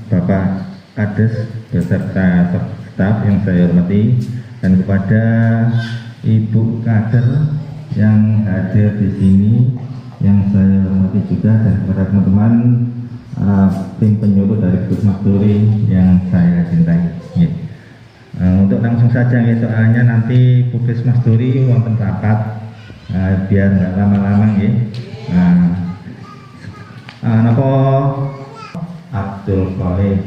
Bapak Kades beserta staf yang saya hormati, dan kepada Ibu Kader yang hadir di sini yang saya hormati juga, dan kepada teman-teman tim penyuluh dari Puskesmas Duri yang saya cintai. Untuk langsung saja ya, soalnya nanti Puskesmas Duri wonten rapat, biar nggak lama-lama ya. Napa Abdul Qadir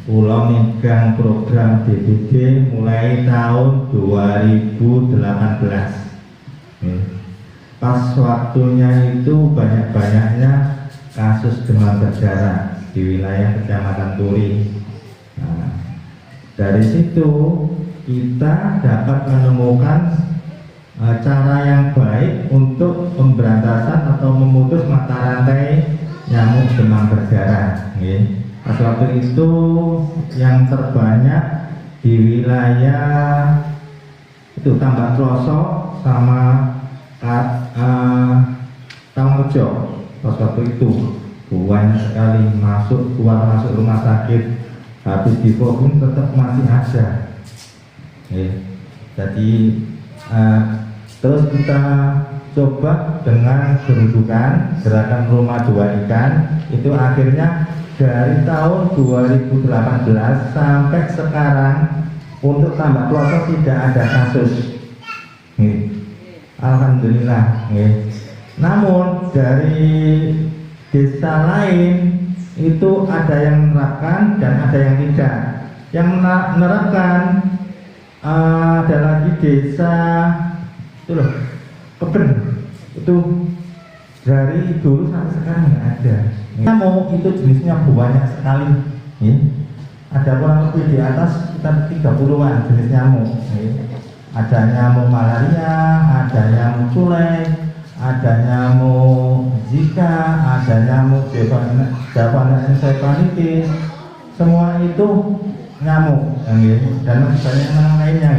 kula megang program DBD mulai tahun 2018. Pas waktunya itu banyak-banyaknya kasus demam berdarah di wilayah Kecamatan Turi. Dari situ kita dapat menemukan cara yang baik untuk pemberantasan atau memutus mata rantai nyamuk demam berdarah. Pas waktu itu yang terbanyak di wilayah itu Tambak Kloso sama Tangmejo. Pas waktu itu banyak sekali keluar masuk rumah sakit, habis divaksin tetap masih ada. Jadi terus kita coba dengan gerudukan gerakan rumah 2 ikan, itu akhirnya dari tahun 2018 sampai sekarang untuk Tambak Kloso tidak ada kasus. Alhamdulillah. Namun dari desa lain itu ada yang menerapkan dan ada yang tidak. Yang menerapkan ada lagi desa itu loh, Keben, itu dari dulu sampai sekarang nggak ada. Nyamuk itu jenisnya banyak sekali. Ada kurang lebih di atas sekitar 30-an jenis nyamuk. Ada nyamuk malaria, ada nyamuk culek, ada nyamuk Zika, ada nyamuk Japanese encephalitis. Semua itu nyamuk, dan masih banyak yang lainnya.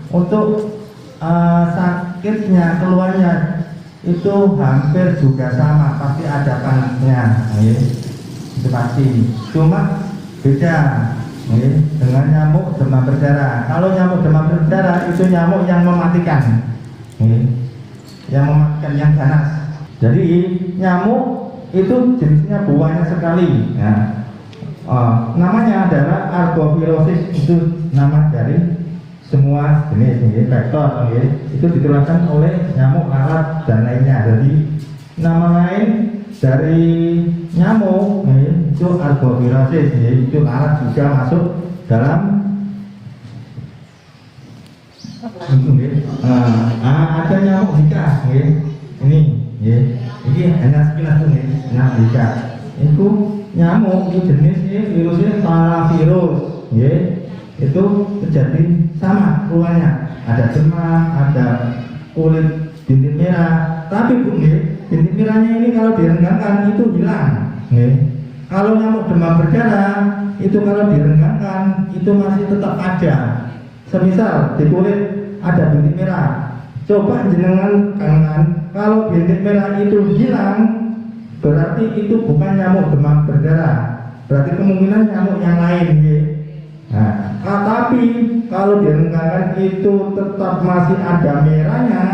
Untuk sakitnya, keluarnya itu hampir juga sama, pasti ada panasnya, itu pasti. Cuma beda dengan nyamuk demam berdarah. Kalau nyamuk demam berdarah itu nyamuk yang mematikan, yang ganas. Jadi nyamuk itu jenisnya banyak sekali. Namanya adalah arbovirosis, itu nama dari semua jenis vektor, itu ditularkan oleh nyamuk, lalat dan lainnya. Jadi nama lain dari nyamuk itu arbovirosis, itu lalat juga masuk dalam ada nyamuk Zika, ini hanya sekilas nyamuk Zika. Itu nyamuk itu jenis virusnya paravirus, itu terjadi sama keluarnya, ada demam, ada kulit bintik merah. Tapi bintik merahnya ini kalau direnggangkan itu hilang. Kalau nyamuk demam berdarah itu kalau direnggangkan itu masih tetap ada. Semisal di kulit ada bintik merah, coba jenengan kangen, kalau bintik merah itu hilang, berarti itu bukan nyamuk demam berdarah, berarti kemungkinan nyamuk yang lain. Tapi kalau direnggangkan itu tetap masih ada merahnya,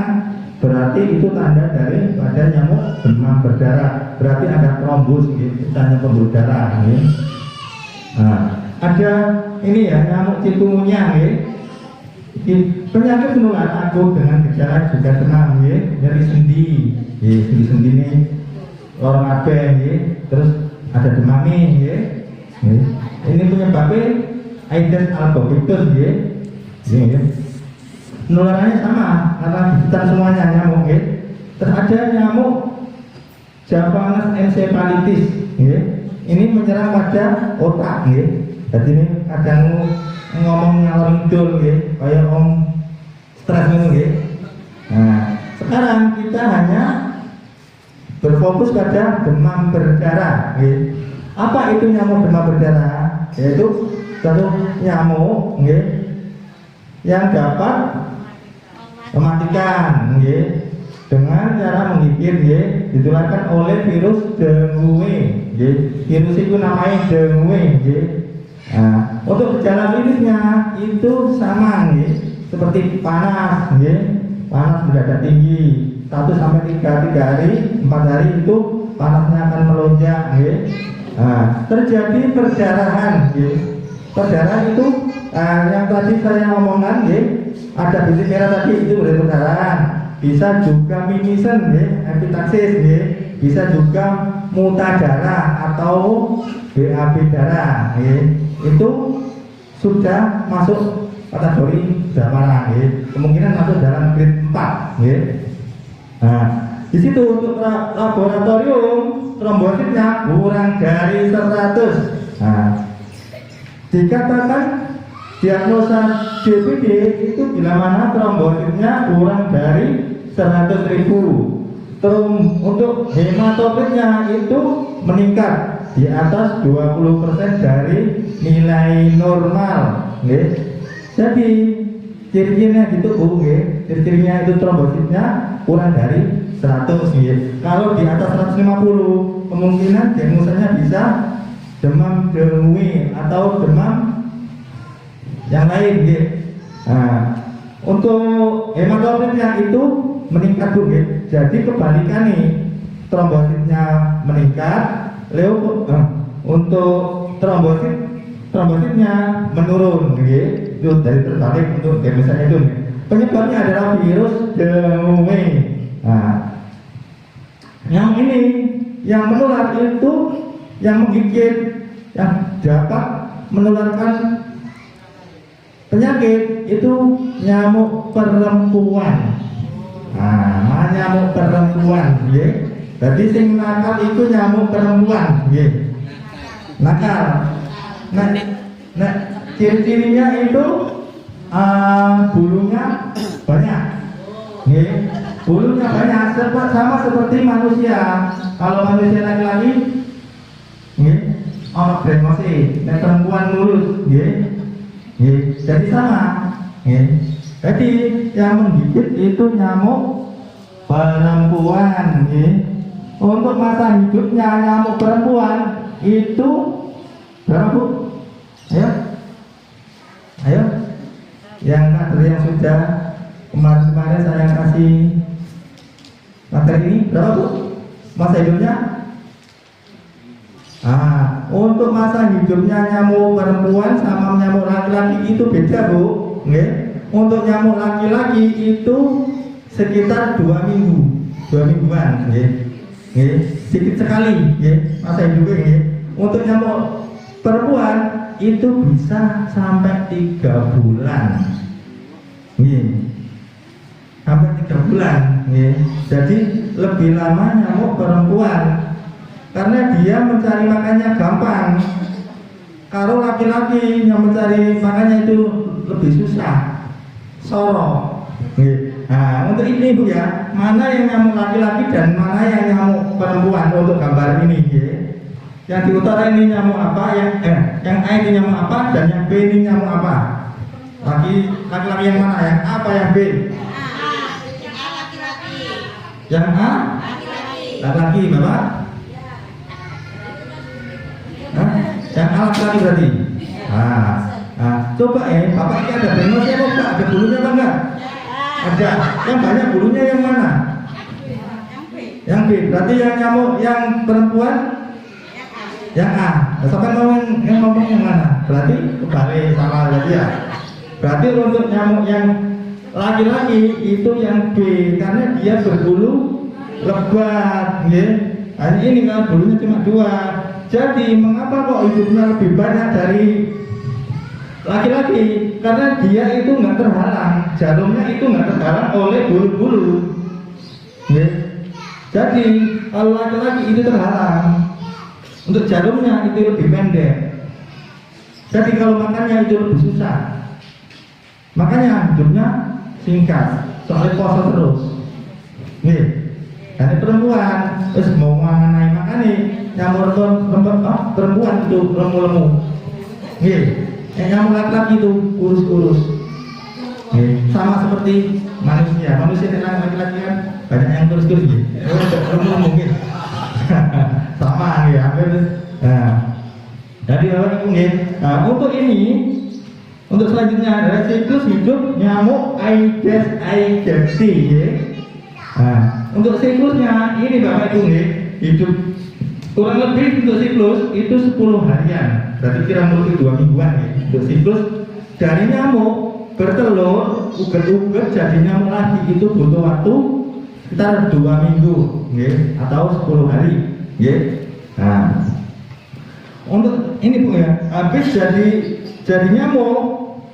berarti itu tanda dari pada nyamuk demam berdarah, berarti ada trombus, tanda pembuluh darah. Ada ini ya, nyamuk chikungunya, penyakit menular akut dengan gejala juga demam, nyeri sendi, sendi ini lorong kabeh, terus ada demam ini penyebabnya Aedes albopictus, penularannya sama karena gigitan semuanya nyamuk. Terus ada nyamuk Japanese encephalitis, ini menyerang pada otak. Jadi ini kadang ngomong ngalor ngidul, kayak om stres gitu. Sekarang kita hanya berfokus pada demam berdarah. Apa itu nyamuk demam berdarah? Yaitu satu nyamuk yang dapat mematikan dengan cara menggigit, ditularkan oleh virus dengue. Virus itu namanya dengue. Nah, untuk gejala klinisnya itu sama nih, seperti panas, nih, panas mendadak tinggi 1 sampai 3 hari, 4 hari itu panasnya akan melonjak, nih. Nah, terjadi perdarahan, nih. Perdarahan itu yang tadi saya ngomongkan, nih, ada bintik merah tadi itu berarti perdarahan. Bisa juga mimisen, nih, epitaksis, nih. Bisa juga muta darah atau BAB darah, nih. Itu sudah masuk kategori sudah parah, ya. Kemungkinan masuk dalam grade 4, ya. Nah, di situ untuk laboratorium trombositnya kurang dari 100. Nah, dikatakan diagnosa DBD itu bila mana trombositnya kurang dari 100.000. Untuk hematokritnya itu meningkat di atas 20% dari nilai normal, nggih. Jadi ciri-cirinya gitu, Bu, nggih. Ciri-cirinya itu trombositnya kurang dari 100, nggih. Kalau di atas 150, kemungkinan diagnosanya bisa demam dengue atau demam yang lain, nggih. Nah, untuk hematokritnya itu meningkat, Bu, nggih. Jadi kebalikan nih, trombositnya meningkat, untuk trombositnya menurun, gitu. Itu dari terbalik untuk misalnya itu. Penyebabnya adalah virus dengue. Nah, yang ini yang menular itu yang menggigit, yang dapat menularkan penyakit itu nyamuk perempuan. Nah, nyamuk perempuan, ya. Jadi sing nakal itu nyamuk perempuan, ya. Nakal. Nah, ciri-cirinya itu bulunya banyak, ya. Bulunya banyak, sama seperti manusia. Kalau manusia laki-laki, ya, brengose, perempuan mulus, ya. Jadi sama, ya. Jadi yang menggigit itu nyamuk perempuan, ya. Untuk masa hidupnya nyamuk perempuan itu berapa, Bu? Ayo, yang kader yang sudah kemarin saya kasih materi ini berapa, Bu? Masa hidupnya? Untuk masa hidupnya nyamuk perempuan sama nyamuk laki-laki itu beda, Bu. Nggih. Untuk nyamuk laki-laki itu sekitar 2 minggu, 2 mingguan, nggih. Sedikit sekali, nggih, masa hidupnya, nggih. Untuk nyamuk perempuan itu bisa sampai 3 bulan, nggih. Sampai 3 bulan, nggih. Jadi lebih lama nyamuk perempuan karena dia mencari makannya gampang. Kalau laki-laki yang mencari makannya itu lebih susah, sorong. Nah, untuk ini, Bu, ya, mana yang nyamuk laki-laki dan mana yang nyamuk perempuan untuk gambar ini, ya. Yang di utara ini nyamuk apa, yang A ini nyamuk apa, dan yang B ini nyamuk apa? Laki-laki yang mana, yang A apa yang B? Yang A laki-laki. Yang A? Laki-laki, Bapak? Yang A laki-laki berarti? Coba Bapak ini ada brengosnya apa enggak? Ada bulunya apa enggak? Ada. Yang banyak bulunya yang mana? Yang B. Berarti yang nyamuk yang perempuan? Yang A. Sampai yang ngomong yang mana? Berarti kebalik, salah berarti, ya. Berarti untuk nyamuk yang laki-laki itu yang B karena dia berbulu lebat, ya. Ini kan bulunya cuma 2. Jadi mengapa kok hidupnya lebih banyak dari laki-laki? Karena dia itu nggak terhalang, jarumnya itu nggak terhalang oleh bulu-bulu, ya. Jadi kalau laki-laki itu terhalang, untuk jarumnya itu lebih pendek. Jadi kalau makannya itu lebih susah, makanya hidupnya singkat, soalnya puasa terus, ya. Dan perempuan terus mau mengenai makan nih, nyamuk perempuan itu lemu-lemu, ya. Yang nyamuk laki-laki itu kurus-kurus, sama seperti manusia. Manusia dengan laki-laki kan banyak yang kurus-kurus, lemu-lemu, sama, ya. Jadi Bapak Ibu nggih. Nah, untuk selanjutnya adalah siklus hidup nyamuk Aedes aegypti nggih. Nah, untuk siklusnya ini Bapak Ibu nggih, hidup kurang lebih untuk siklus itu 10 harian. Berarti kira-kira 2 mingguan ya. Untuk siklus dari nyamuk bertelur, uget-uget jadi nyamuk lagi itu butuh waktu sekitar 2 minggu nggih, atau 10 hari nggih. Nah, untuk ini Bu ya, habis jadi nyamuk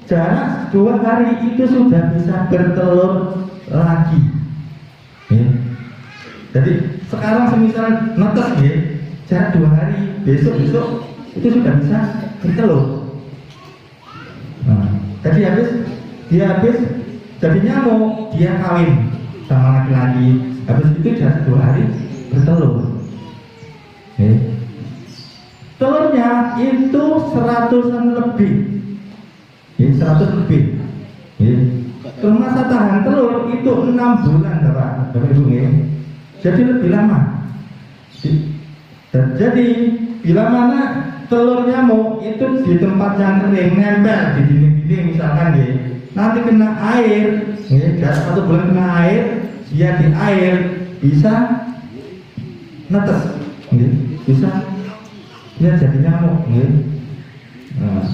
jarak 2 hari itu sudah bisa bertelur lagi. Jadi sekarang semisal netes ya, jarak 2 hari, besok itu sudah bisa bertelur. Nah, jadi dia habis jadi nyamuk, dia kawin sama laki-laki, habis itu jarak 2 hari bertelur. Telurnya itu 100-an lebih, 100 lebih. Masa tahan telur itu 6 bulan, Bapak Ibu ya. Jadi lebih lama. Dan jadi bila mana telur nyamuk itu di tempat yang kering nempel di dinding-dinding misalkan ya, nanti kena air, ya, 1 bulan kena air, dia di air bisa netes, ya, bisa dia jadi nyamuk. Ya. Nah.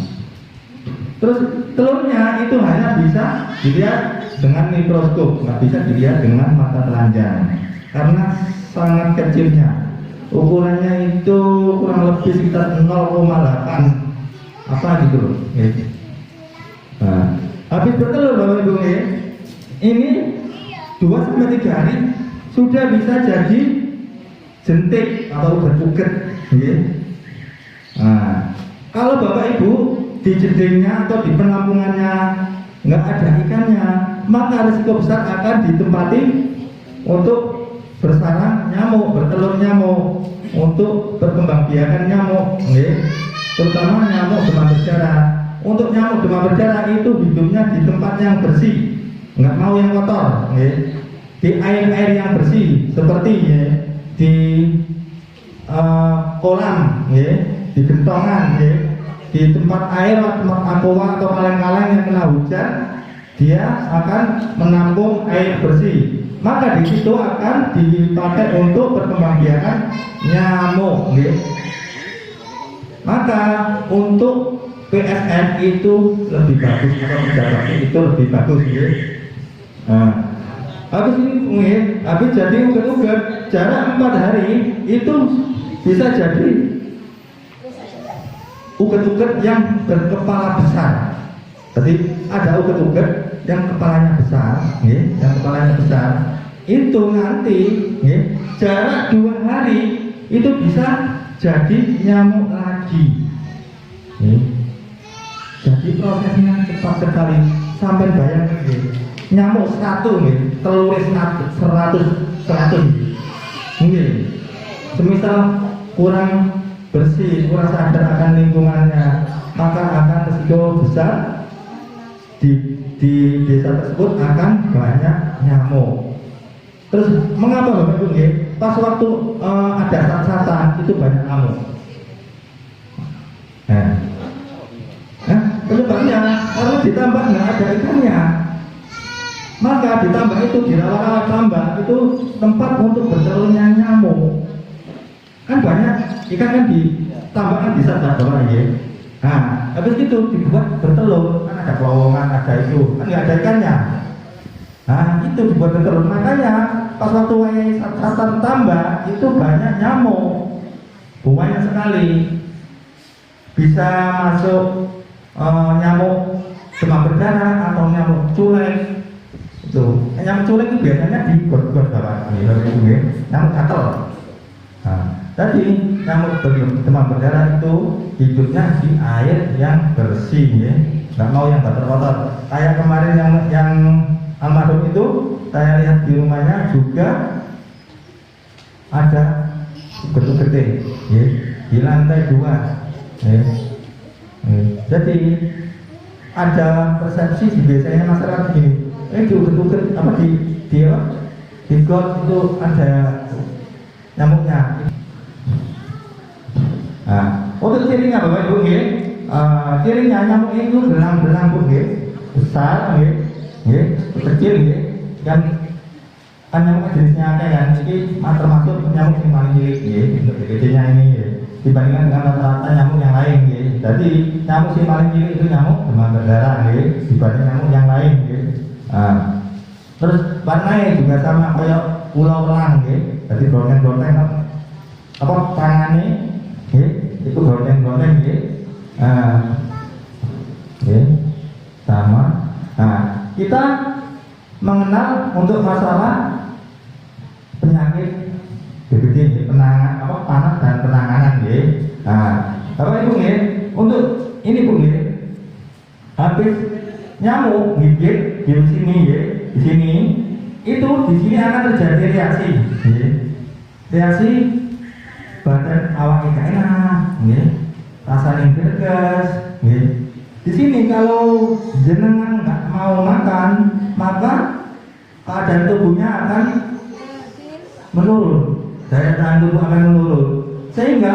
Terus telurnya itu hanya bisa dilihat dengan mikroskop, nggak bisa dilihat dengan mata telanjang karena sangat kecilnya. Ukurannya itu kurang lebih sekitar 0,8 apa gitu loh. Nah, habis bertelur Bapak Ibu ya, ini 2-3 hari sudah bisa jadi jentik atau uget-uget. Nah, kalau Bapak Ibu di jedingnya atau di penampungannya nggak ada ikannya, maka risiko besar akan ditempati untuk bersarang nyamuk, bertelur nyamuk, untuk berkembangbiakan nyamuk, terutama nyamuk demam berdarah. Untuk nyamuk demam berdarah itu hidupnya di tempat yang bersih, nggak mau yang kotor, di air-air yang bersih seperti di kolam, di gentongan, di tempat air, tempat aqua atau kaleng-kaleng yang kena hujan, dia akan menampung air bersih. Maka di situ akan dipakai untuk perkembangbiakan nyamuk. Maka untuk PSN itu lebih bagus atau penjagaan itu lebih bagus. Nah, habis ini habis jadi uget-uget jarak 4 hari itu bisa jadi uget-uget yang berkepala besar. Jadi ada uget-uget yang kepalanya besar, yang kepalanya besar itu nanti jarak 2 hari itu bisa jadi nyamuk lagi. Jadi prosesnya cepat sekali. Sampai bayangkan nyamuk 1 telur 100. Semisal kurang bersih, kurang sadar akan lingkungannya, maka akan resiko besar di desa tersebut akan banyak nyamuk. Terus mengapa Bapak Ibu? Pas waktu ada sat-satan itu banyak nyamuk. Penyebabnya kalau ditambah nggak ada ikannya, maka ditambah itu di rawa-rawa tambak itu tempat untuk bertelurnya nyamuk. Kan banyak ikan kan ditambah kan bisa Bapak ya. Nah, habis itu dibuat bertelur, kan ada kelowongan, ada itu, kan nggak ada ikannya. Nah, itu dibuat bertelur. Makanya pas waktu satan tambah itu banyak nyamuk, banyak sekali. Bisa masuk nyamuk demam berdarah atau nyamuk culek. Itu nyamuk culek itu biasanya di got-got Bapak, nyamuk gatel. Nah, tadi nyamuk demam berdarah itu hidupnya di air yang bersih, nggak mau yang kotor-kotor. Kayak kemarin yang almarhum itu saya lihat di rumahnya juga ada uget-uget di lantai 2. Jadi ada persepsi biasanya masyarakat gini, di uget-uget apa di got itu ada nyamuknya. Nah, Untuk cirinya Bapak Ibu nggih, cirinya nyamuk itu belang-belang Bu nggih, besar nggih, nggih, kecil nggih, kan nyamuk jenisnya akeh kan, iki termasuk nyamuk yang paling cilik nggih, untuk gedenya ini nggih. Dibandingkan dengan rata-rata nyamuk yang lain nggih. Jadi nyamuk yang paling cilik itu nyamuk demam berdarah nggih, dibanding nyamuk yang lain nggih. Terus warnanya juga sama kayak pulau elang nggih. Jadi bronteng-bronteng apa tangannya nggih, itu bronteng-bronteng nggih. Nggih. Sama. Nah, kita mengenal untuk masalah penyakit DBD nggih, penanganan apa panas dan penanganan nggih. Bapak Ibu nggih, untuk ini Bu nggih. Habis nyamuk gigit di sini nggih, di sini itu di sini akan terjadi reaksi nggih. Reaksi badan awak gak enak nggih. Rasanya gerges nggih. Di sini kalau jenengan nggak mau makan, maka keadaan tubuhnya akan menurun, daya tahan tubuh akan menurun, sehingga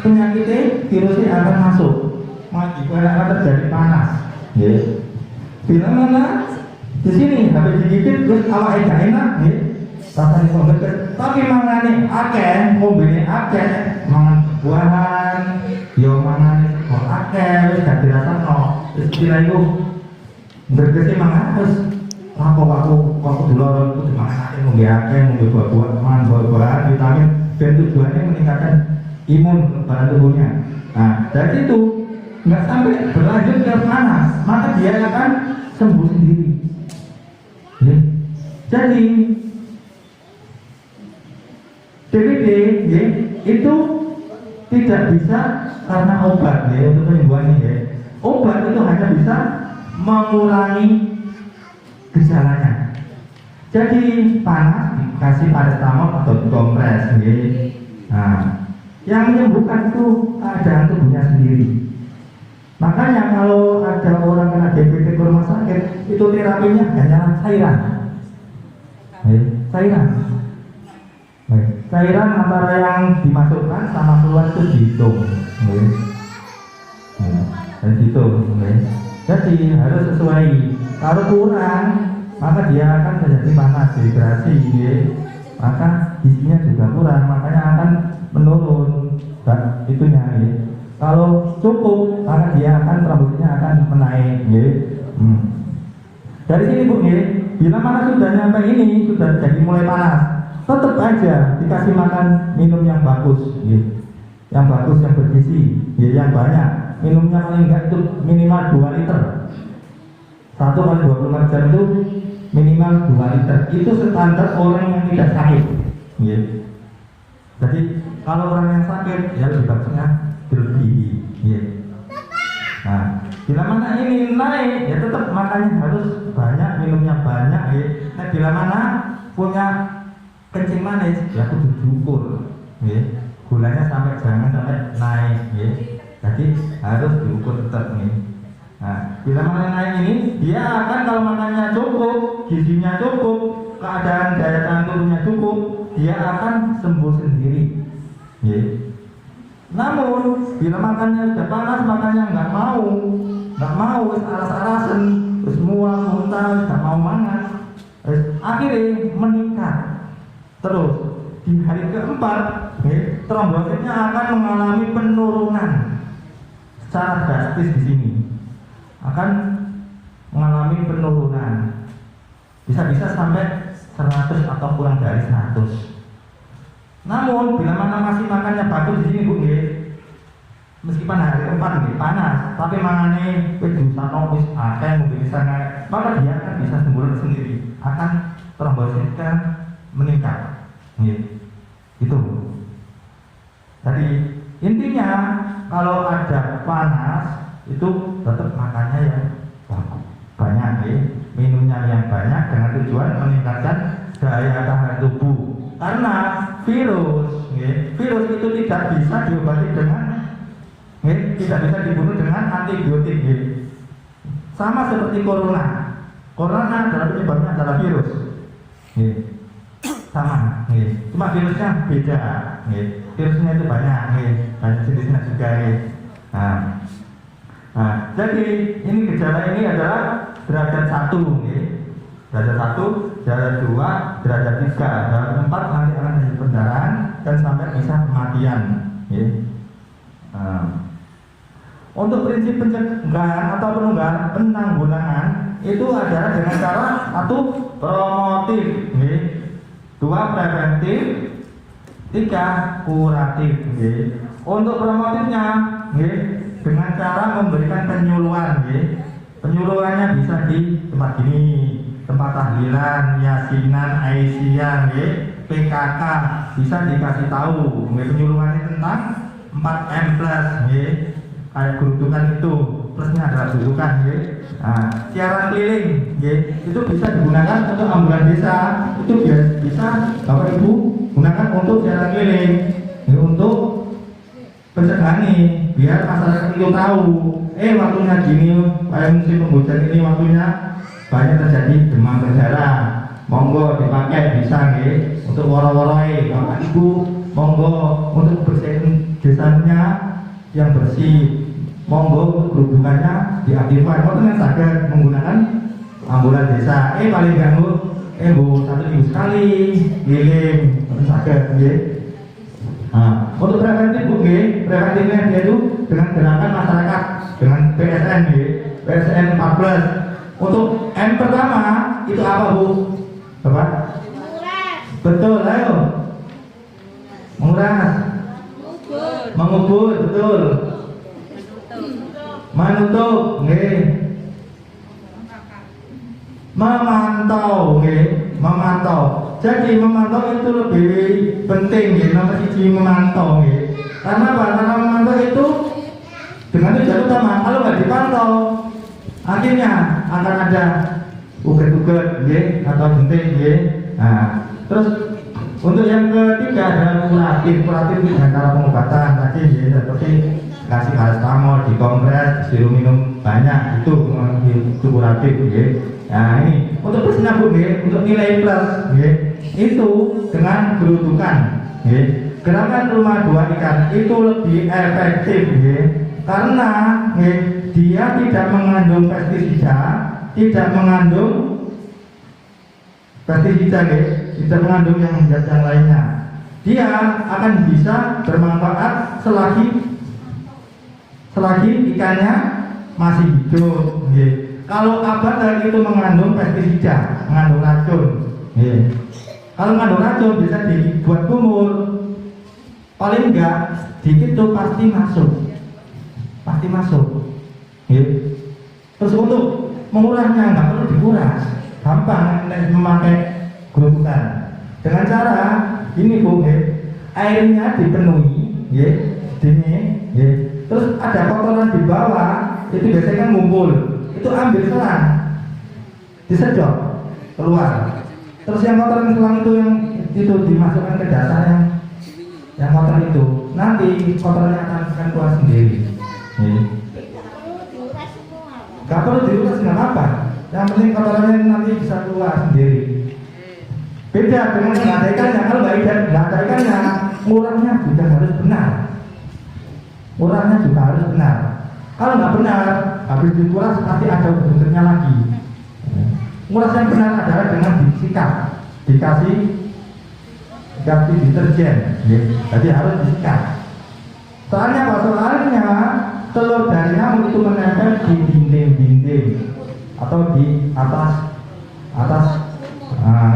penyakitnya virusnya akan masuk, akan terjadi panas. Bila mana di sini habis digigit terus awak gak enak, rasanya kok gerges, tapi mangane akeh, mobilnya akeh, mangan buahan, yo mangan kok akeh, wis gak dirasakno, istilah itu gergesnya mangan terus. Apa aku dulu itu dimasakin ngombe akeh, ngombe buah-buahan, buah-buahan, vitamin, dan tujuannya meningkatkan imun pada tubuhnya. Nah, dari itu nggak sampai berlanjut ke panas, maka dia akan sembuh sendiri. Ya. Jadi DBD ya, itu tidak bisa karena obat ya untuk penyembuhannya ya. Obat itu hanya bisa mengurangi gejalanya. Jadi panas dikasih paracetamol atau kompres nggih. Nah, yang menyembuhkan itu keadaan tubuhnya sendiri. Makanya kalau ada orang kena DBD ke rumah sakit, itu terapinya hanya cairan. Cairan. Cairan antara yang dimasukkan sama keluar itu dihitung. Dan dihitung. Jadi harus sesuai. Kalau kurang, maka dia akan terjadi panas, dehidrasi, maka gizinya juga kurang, makanya akan menurun itunya. Kalau cukup, maka dia akan trombositnya akan menaik. Dari sini Bu, bila mana sudah nyampe ini, sudah jadi mulai panas, tetap aja dikasih makan minum yang bagus, yang bagus, yang bergizi, yang banyak. Minumnya paling enggak itu minimal 2 liter. 1 kali 24 jam itu minimal 2 liter. Itu standar orang yang tidak sakit. Jadi kalau orang yang sakit ya lebih bagusnya berlebih. Nah, bila mana ini naik ya tetap makannya harus banyak, minumnya banyak. Nah, bila mana punya kencing manis ya kudu diukur. Gulanya jangan sampai naik. Jadi harus diukur tetap nih. Nah, bila makan naik ini, dia akan kalau makannya cukup, gizinya cukup, keadaan daya tahan tubuhnya cukup, dia akan sembuh sendiri. Namun, bila makannya sudah panas, makannya nggak mau, alas-alasan, terus mual, muntah, nggak mau makan, akhirnya meningkat. Terus di hari keempat, trombositnya akan mengalami penurunan secara drastis di sini. Akan mengalami penurunan, bisa-bisa sampai 100 atau kurang dari 100. Namun bila mana masih makannya bagus di sini Bu, meskipun hari keempat panas, tapi makannya pedusano wis akeh bisa naik, maka dia akan bisa sembuh sendiri, akan trombositnya meningkat. Itu. Jadi intinya kalau ada panas itu tetap makannya yang banyak, minumnya yang banyak dengan tujuan meningkatkan daya tahan tubuh. Karena virus itu tidak bisa diobati dengan, tidak bisa dibunuh dengan antibiotik. Sama seperti corona. Corona adalah penyebabnya adalah virus. Sama, cuma virusnya beda. Virusnya itu banyak jenisnya juga. Jadi ini gejala ini adalah derajat 1, nggih. Derajat 1, derajat 2, derajat 3, derajat 4 nanti akan terjadi pendarahan dan sampai bisa kematian, nggih. Untuk prinsip pencegahan atau penanggulangan itu adalah dengan cara 1 promotif, nggih. 2 preventif, 3 kuratif, nggih. Untuk promotifnya, nggih, dengan cara memberikan penyuluhan, nggih. Penyuluhannya bisa di tempat gini, tempat tahlilan, yasinan, aisian, nggih, PKK bisa dikasih tahu, nggih, penyuluhannya tentang 4M+, nggih. Kayak kerutukan itu, plusnya adalah kerutukan, nggih. Siaran keliling, nggih, itu bisa digunakan untuk ambulan desa, itu bisa Bapak Ibu gunakan untuk siaran keliling, nggih, untuk pencegahan nih, biar masyarakat itu tahu, waktunya gini, kayak musim penghujan ini waktunya banyak terjadi demam berdarah, monggo dipakai bisa, nggih, untuk woro-woroi Bapak Ibu, monggo untuk bersihin desanya yang bersih, monggo kerudukannya diaktifkan, monggo saged menggunakan ambulan desa, paling ganggu, bu 1 minggu sekali keliling, saged, nggih. Untuk preventif, Bu, nggih, preventifnya dia itu dengan gerakan masyarakat dengan PSN, nggih, PSN 14. Untuk M pertama itu apa, Bu? Bapak? Betul, ayo. Menguras. Mengubur, betul. Menutup, nggih. Memantau, nggih, memantau. Jadi memantau itu lebih penting, nggih, nomor 1 memantau, nggih. Karena apa? Karena memantau itu dengan tujuan utama. Kalau nggak dipantau, akhirnya akan ada uget-uget, nggih, atau jentik, nggih. Terus untuk yang ketiga adalah kuratif. Kuratif dengan cara pengobatan tadi, nggih, seperti kasih paracetamol, dikompres, disuruh minum banyak, itu kuratif, nggih. Nah ini untuk plusnya, Bu, nggih, untuk nilai plus, nggih, itu dengan kerudukan, nggih. Gerakan rumah 2 ikan itu lebih efektif, nggih, karena, nggih, dia tidak mengandung pestisida, tidak mengandung pestisida, nggih, tidak mengandung yang lainnya. Dia akan bisa bermanfaat selagi ikannya masih hidup, nggih. Kalau abadan itu mengandung pestisida, mengandung racun, nggih. Kalau mengandung racun bisa dibuat kumur, paling enggak sedikit tuh pasti masuk, nggih. Terus untuk mengurasnya nggak perlu dikuras, gampang memakai gerobokan. Dengan cara ini, Bu, nggih, airnya dipenuhi, nggih, dingin, nggih. Terus ada kotoran di bawah, itu biasanya kan ngumpul, itu ambil selang, disedot keluar. Terus yang kotoran selang itu dimasukkan ke dasar yang kotor itu, nanti kotorannya akan keluar sendiri. Gak perlu diuras, nggak apa-apa. Yang penting kotorannya nanti bisa keluar sendiri. Beda dengan nggak ada ikannya. Kalau nggak ada ikannya, ngurasnya juga harus benar. Kalau nggak benar, habis dikuras pasti ada bentuknya lagi. Nguras yang benar adalah dengan disikat, dikasih deterjen, jadi harus disikat. Soalnya apa? Soalnya telur dari nyamuk itu menempel di dinding-dinding atau di atas,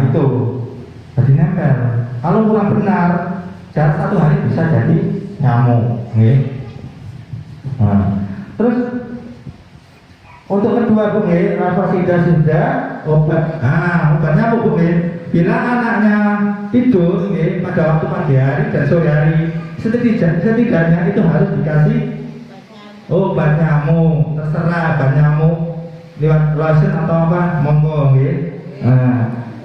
itu jadi nempel. Kalau kurang benar, jarak 1 hari bisa jadi nyamuk, terus untuk kedua, Bu, Ravasida sudah obat. Obatnya apa, Bu? Bila anaknya tidur, pada waktu pagi hari dan sore hari, setidaknya itu harus dikasih obat nyamuk, terserah obat nyamuk lewat lotion atau apa, monggo,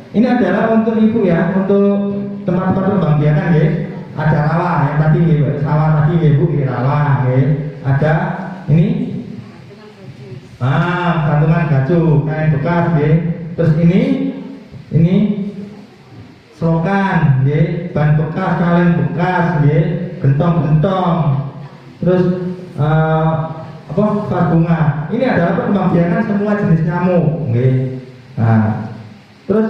ini adalah untuk ibu ya, untuk tempat-tempat pembangkitan, ada rawa yang tadi, sawah tadi, Bu, rawa, ada ini gantungan gacu, kain bekas, terus ini selokan, ban bekas, kaleng bekas, gentong-gentong, terus apa vas bunga. Ini adalah pengembangbiakan semua jenis nyamuk. Nggih. Nah, terus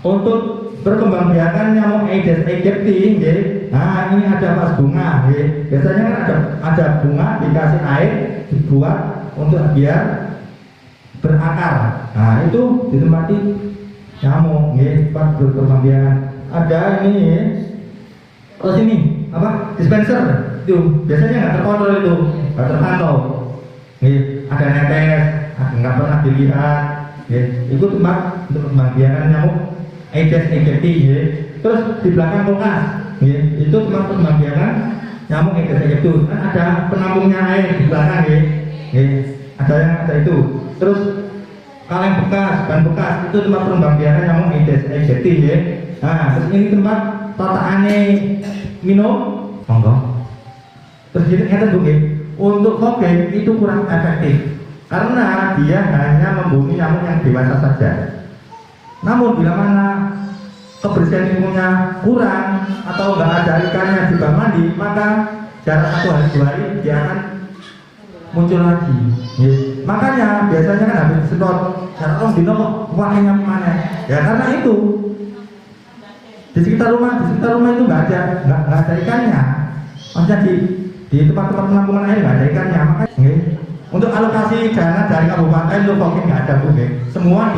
untuk perkembangbiakan nyamuk Aedes aegypti, nggih. Nah, ini ada vas bunga, nggih. Biasanya kan ada bunga dikasih air dibuat untuk biar berakar. Nah, itu ditempati nyamuk, nggih, pas perkembangbiakan. Ada ini, terus ini apa? Dispenser itu biasanya nggak terkontrol itu, nggak terpantau. Nih, ada netes, nggak pernah dilihat. Itu tempat untuk pembagian nyamuk Aedes aegypti. Terus di belakang kulkas, itu tempat pembagian nyamuk Aedes aegypti. Kan ada penampungnya air di belakang, ada itu. Terus kaleng bekas, ban bekas itu tempat pembagian nyamuk Aedes aegypti. Nah, terus ini tempat tataannya minum, monggo. Terus jadi kata untuk fogging itu kurang efektif karena dia hanya membunuh nyamuk yang dewasa saja. Namun bila mana kebersihan lingkungannya kurang atau nggak ada ikannya di bak mandi, maka jarak 1 hari 2 hari dia akan muncul lagi. Makanya biasanya kan habis disedot, jarak dino kok wanginya mana? Ya karena itu di sekitar rumah itu nggak ada ikannya. Maksudnya di tempat-tempat penampungan air nggak ada ikannya. Makanya untuk alokasi dana dari kabupaten untuk fogging nggak ada, Bu. Semua